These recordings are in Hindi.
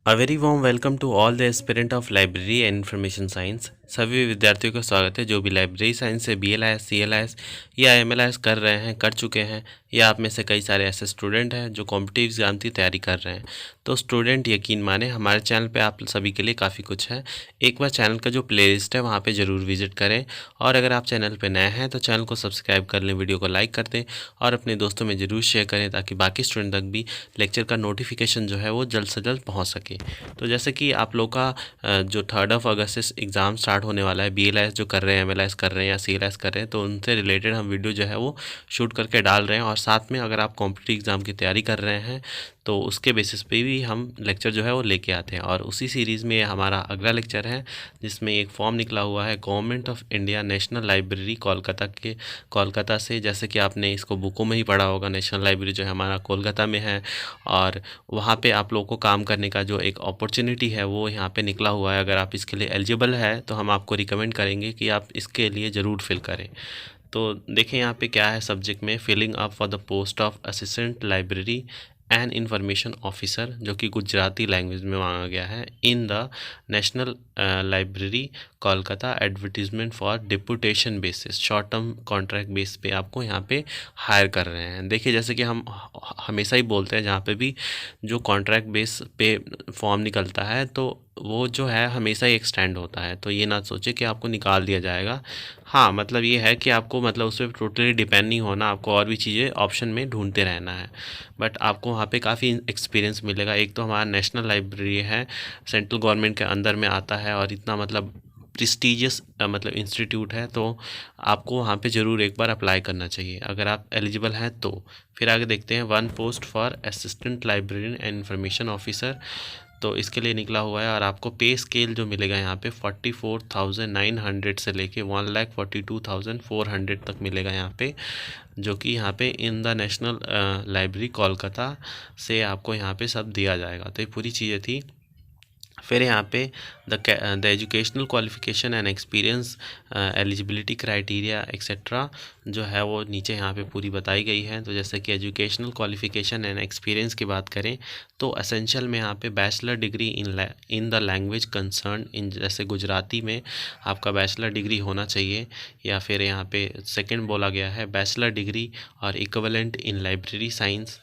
A very warm welcome to all the aspirant of library and information science. सभी विद्यार्थियों का स्वागत है जो भी लाइब्रेरी साइंस से BLIS CLIS या MLIS कर रहे हैं, कर चुके हैं, या आप में से कई सारे ऐसे स्टूडेंट हैं जो कॉम्पिटिटिव एग्जाम की तैयारी कर रहे हैं। तो स्टूडेंट यकीन माने हमारे चैनल पे आप सभी के लिए काफ़ी कुछ है। एक बार चैनल का जो प्लेलिस्ट है वहाँ पे ज़रूर विजिट करें, और अगर आप चैनल पे नए हैं तो चैनल को सब्सक्राइब कर लें, वीडियो को लाइक कर दें और अपने दोस्तों में ज़रूर शेयर करें ताकि बाकी स्टूडेंट तक भी लेक्चर का नोटिफिकेशन जो है वो जल्द से जल्द पहुँच सके। तो जैसे कि आप लोग का जो 3 अगस्त से एग्ज़ाम स्टार्ट होने वाला है, BLIS जो कर रहे हैं, MLIS कर रहे हैं या CLIS कर रहे हैं, तो उनसे रिलेटेड हम वीडियो जो है वो शूट करके डाल रहे हैं। और साथ में अगर आप कॉम्पिटिटिव एग्ज़ाम की तैयारी कर रहे हैं तो उसके बेसिस पे भी हम लेक्चर जो है वो लेके आते हैं। और उसी सीरीज़ में हमारा अगला लेक्चर है जिसमें एक फॉर्म निकला हुआ है government of India national Library Kolkata से। जैसे कि आपने इसको बुकों में ही पढ़ा होगा, नेशनल लाइब्रेरी जो है हमारा कोलकाता में है, और वहाँ पे आप लोगों को काम करने का जो एक अपॉर्चुनिटी है वो यहाँ पे निकला हुआ है। अगर आप इसके लिए एलिजिबल है तो हम आपको रिकमेंड करेंगे कि आप इसके लिए ज़रूर फिल करें। तो देखें यहाँ पे क्या है सब्जेक्ट में, filling up for the post of assistant library and information officer, जो कि गुजराती लैंग्वेज में मांगा गया है, in the National Library Kolkata, advertisement for deputation basis, short term contract base पे आपको यहाँ पे हायर कर रहे हैं। देखिए जैसे कि हम हमेशा ही बोलते हैं, जहाँ पे भी जो कॉन्ट्रैक्ट बेस पे फॉर्म निकलता है तो वो जो है हमेशा ही एक्सटेंड होता है। तो ये ना सोचे कि आपको निकाल दिया जाएगा। हाँ, मतलब ये है कि आपको मतलब उस पर टोटली डिपेंड नहीं होना, आपको और भी चीज़ें ऑप्शन में ढूंढते रहना है। बट आपको वहाँ पे काफ़ी एक्सपीरियंस मिलेगा। एक तो हमारा नेशनल लाइब्रेरी है, सेंट्रल गवर्नमेंट के अंदर में आता है, और इतना मतलब प्रेस्टिजियस मतलब इंस्टीट्यूट है, तो आपको वहाँ पे ज़रूर एक बार अप्लाई करना चाहिए अगर आप एलिजिबल हैं तो। फिर आगे देखते हैं, one post for assistant librarian and information officer, तो इसके लिए निकला हुआ है। और आपको पे स्केल जो मिलेगा यहाँ पे 44,900 से लेके 1,42,400 तक मिलेगा यहाँ पे, जो कि यहाँ पे इन द नेशनल लाइब्रेरी कोलकाता से आपको यहाँ पे सब दिया जाएगा। तो ये पूरी चीज़ें थी। फिर यहाँ पे the educational qualification and experience, eligibility criteria etcetera जो है वो नीचे यहाँ पे पूरी बताई गई है। तो जैसे कि एजुकेशनल क्वालिफिकेशन एंड एक्सपीरियंस की बात करें तो असेंशियल में यहाँ पे bachelor degree in the language concern, in जैसे गुजराती में आपका बैचलर डिग्री होना चाहिए। या फिर यहाँ पे सेकंड बोला गया है बैचलर डिग्री और इक्विवेलेंट इन लाइब्रेरी साइंस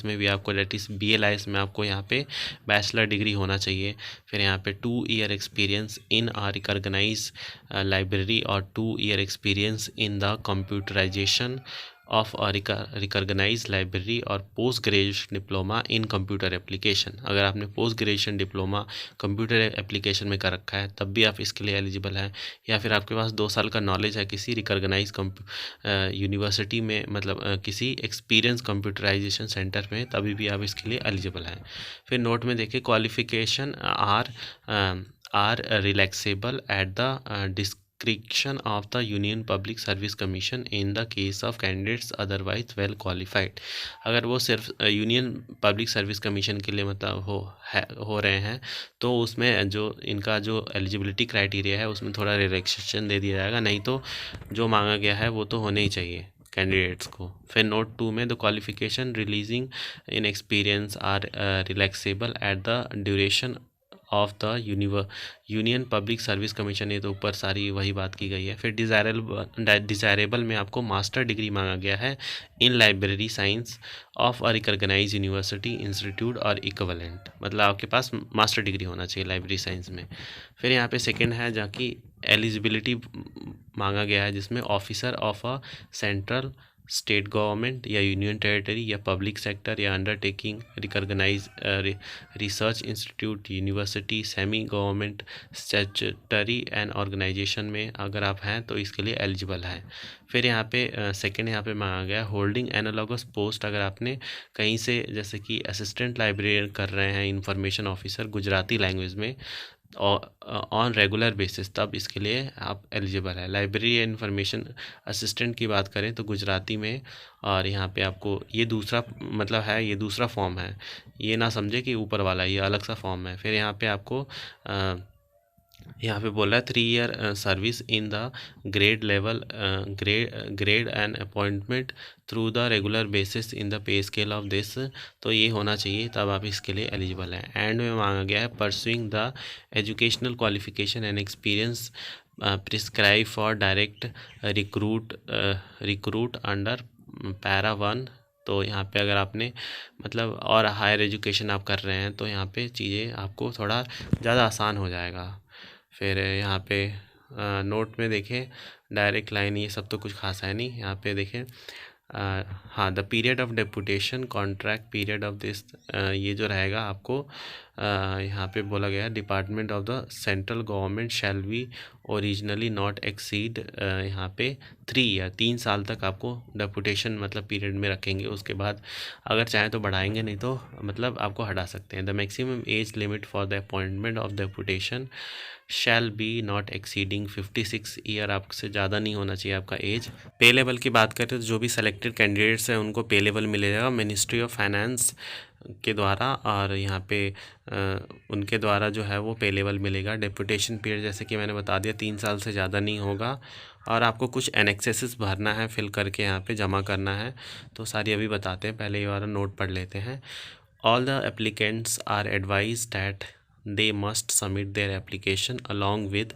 में भी आपको, डेट इज़ BLIS में आपको यहाँ पे बैचलर डिग्री होना चाहिए। फिर यहाँ पे 2 year experience in a recognise library और 2 year experience in the computerisation of recognise library और post graduation diploma in computer application. अगर आपने post graduation diploma computer application में कर रखा है तब भी आप इसके लिए एलिजिबल हैं। या फिर आपके पास 2 साल का नॉलेज है किसी रिकॉग्नाइज यूनिवर्सिटी में, मतलब किसी एक्सपीरियंस कंप्यूटराइजेशन सेंटर में, तभी भी आप इसके लिए एलिजिबल हैं। फिर नोट में देखिए, qualification are relaxable at the description of the Union Public Service Commission in the case of candidates otherwise well qualified. अगर वो सिर्फ यूनियन पब्लिक सर्विस कमीशन के लिए मतलब हो रहे हैं तो उसमें जो इनका जो एलिजिबिलिटी क्राइटेरिया है उसमें थोड़ा रिलैक्सेशन दे दिया जाएगा, नहीं तो जो मांगा गया है वो तो होने ही चाहिए कैंडिडेट्स को। फिर नोट 2 में, the qualification releasing in experience are relaxable at the duration of the Union Public Service Commission, ये तो ऊपर सारी वही बात की गई है। फिर डिज़ायरेबल में आपको मास्टर डिग्री मांगा गया है in library science of a recognise university institute और इक्विवेलेंट, मतलब आपके पास मास्टर डिग्री होना चाहिए लाइब्रेरी साइंस में। फिर यहाँ पे सेकंड है जहाँ की एलिजिबिलिटी मांगा गया है, जिसमें officer of a central state government या यूनियन टेरिटरी या पब्लिक सेक्टर या undertaking recognise research institute, university, semi government, statutory and organisation में अगर आप हैं तो इसके लिए एलिजिबल हैं। फिर यहाँ पे सेकंड यहाँ पे मांगा गया होल्डिंग एनालॉगस पोस्ट, अगर आपने कहीं से जैसे कि असिस्टेंट लाइब्रेरियन कर रहे हैं, इंफॉर्मेशन ऑफिसर गुजराती लैंग्वेज में ऑन रेगुलर बेसिस, तब इसके लिए आप एलिजिबल है। लाइब्रेरी इंफॉर्मेशन असिस्टेंट की बात करें तो गुजराती में, और यहाँ पे आपको ये दूसरा मतलब है, ये दूसरा फॉर्म है, ये ना समझे कि ऊपर वाला, ये अलग सा फॉर्म है। फिर यहाँ पे आपको यहाँ पे बोल रहा है 3 year service in the grade level grade and appointment through the regular basis in the pay scale of this. तो ये होना चाहिए, तब आप इसके लिए एलिजिबल हैं। एंड में मांगा गया है pursuing the educational qualification and experience prescribe for direct recruit under para 1। तो यहाँ पे अगर आपने मतलब और हायर एजुकेशन आप कर रहे हैं तो यहाँ पे चीज़ें आपको थोड़ा ज़्यादा आसान हो जाएगा। फिर यहाँ पे नोट में देखें, डायरेक्ट लाइन ये सब तो कुछ खास है नहीं। यहाँ पे देखें हाँ, the period of deputation contract period of this, ये जो रहेगा आपको यहाँ पे बोला गया है department of the central government shall be originally not exceed यहाँ पे 3 ईयर, 3 साल तक आपको डेपुटेशन मतलब पीरियड में रखेंगे। उसके बाद अगर चाहें तो बढ़ाएंगे, नहीं तो मतलब आपको हटा सकते हैं। The maximum age limit for the appointment of deputation shall be not exceeding 56 year, आपसे ज़्यादा नहीं होना चाहिए आपका एज। पे लेवल की बात करें तो जो भी सेलेक्टेड कैंडिडेट्स हैं उनको पे लेवल मिलेगा मिनिस्ट्री ऑफ फाइनेंस के द्वारा, और यहाँ पे उनके द्वारा जो है वो पे लेवल मिलेगा। डेपुटेशन पीरियड जैसे कि मैंने बता दिया 3 साल से ज़्यादा नहीं होगा, और आपको कुछ एनेक्सेस भरना है, फिल करके यहाँ पे जमा करना है। तो सारी अभी बताते हैं, पहले ये वाला नोट पढ़ लेते हैं। All the applicants are advise that they must submit their application along with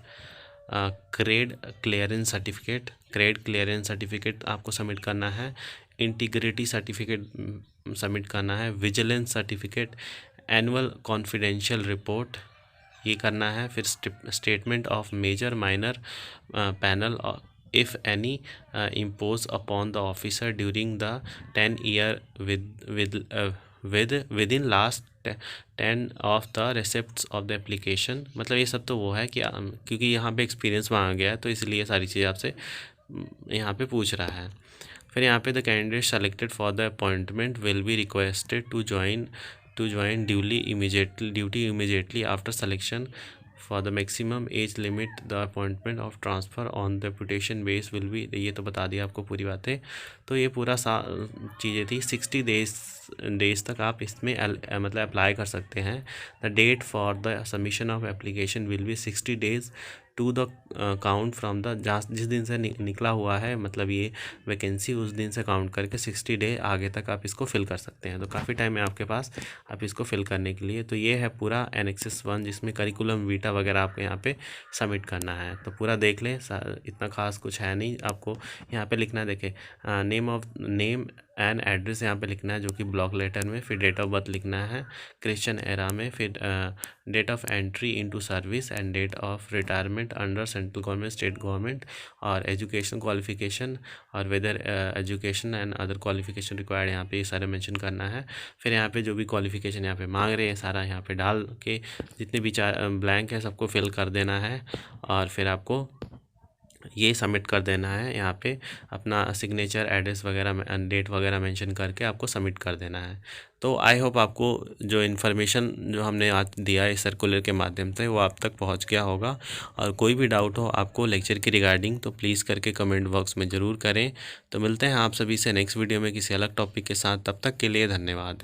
grade clearance certificate. Grade clearance certificate आपको सबमिट करना है, इंटीग्रिटी सर्टिफिकेट सबमिट करना है, vigilance certificate, annual confidential report ये करना है, फिर statement of major minor panel if any imposed upon the officer during the 10 year within last 10 of the receipts of the application। मतलब ये सब तो वो है कि क्योंकि यहाँ पे एक्सपीरियंस मांगा गया है तो इसलिए सारी चीज़ आपसे यहाँ पे पूछ रहा है। फिर यहाँ पे the candidate selected for the appointment will be requested to join duty immediately after selection. For the maximum age limit the appointment of transfer on deputation base will be, ये तो बता दिया आपको पूरी बातें। तो ये पूरा चीज़ें थी। 60 डेज तक आप इसमें मतलब अप्लाई कर सकते हैं। The date for the submission of application will be 60 days to the count from the जिस दिन से निकला हुआ है मतलब ये वैकेंसी, उस दिन से काउंट करके 60 डे आगे तक आप इसको फिल कर सकते हैं। तो काफ़ी टाइम है आपके पास आप इसको फिल करने के लिए। तो ये है पूरा एनेक्सेस 1 जिसमें करिकुलम वीटा वगैरह आपको यहाँ पे सबमिट करना है। तो पूरा देख लें, इतना खास कुछ है नहीं। आपको यहाँ पे लिखना है, देखें नेम एंड एड्रेस यहाँ पे लिखना है जो कि ब्लॉक लेटर में, फिर डेट ऑफ बर्थ लिखना है क्रिश्चियन एरा में, फिर date of entry into service and date of retirement under central government state government, और एजुकेशन क्वालिफिकेशन और whether education and other qualification required यहाँ पे ये सारे मेंशन करना है। फिर यहाँ पे जो भी क्वालिफिकेशन यहाँ पे मांग रहे हैं सारा यहाँ पे डाल के जितने भी ब्लैंक है सबको फिल कर देना है, और फिर आपको ये सबमिट कर देना है। यहाँ पे अपना सिग्नेचर एड्रेस वगैरह डेट वगैरह मेंशन करके आपको सबमिट कर देना है। तो आई होप आपको जो इन्फॉर्मेशन जो हमने आज दिया है सर्कुलर के माध्यम से वो आप तक पहुँच गया होगा। और कोई भी डाउट हो आपको लेक्चर की रिगार्डिंग तो प्लीज़ करके कमेंट बॉक्स में ज़रूर करें। तो मिलते हैं आप सभी से नेक्स्ट वीडियो में किसी अलग टॉपिक के साथ, तब तक के लिए धन्यवाद।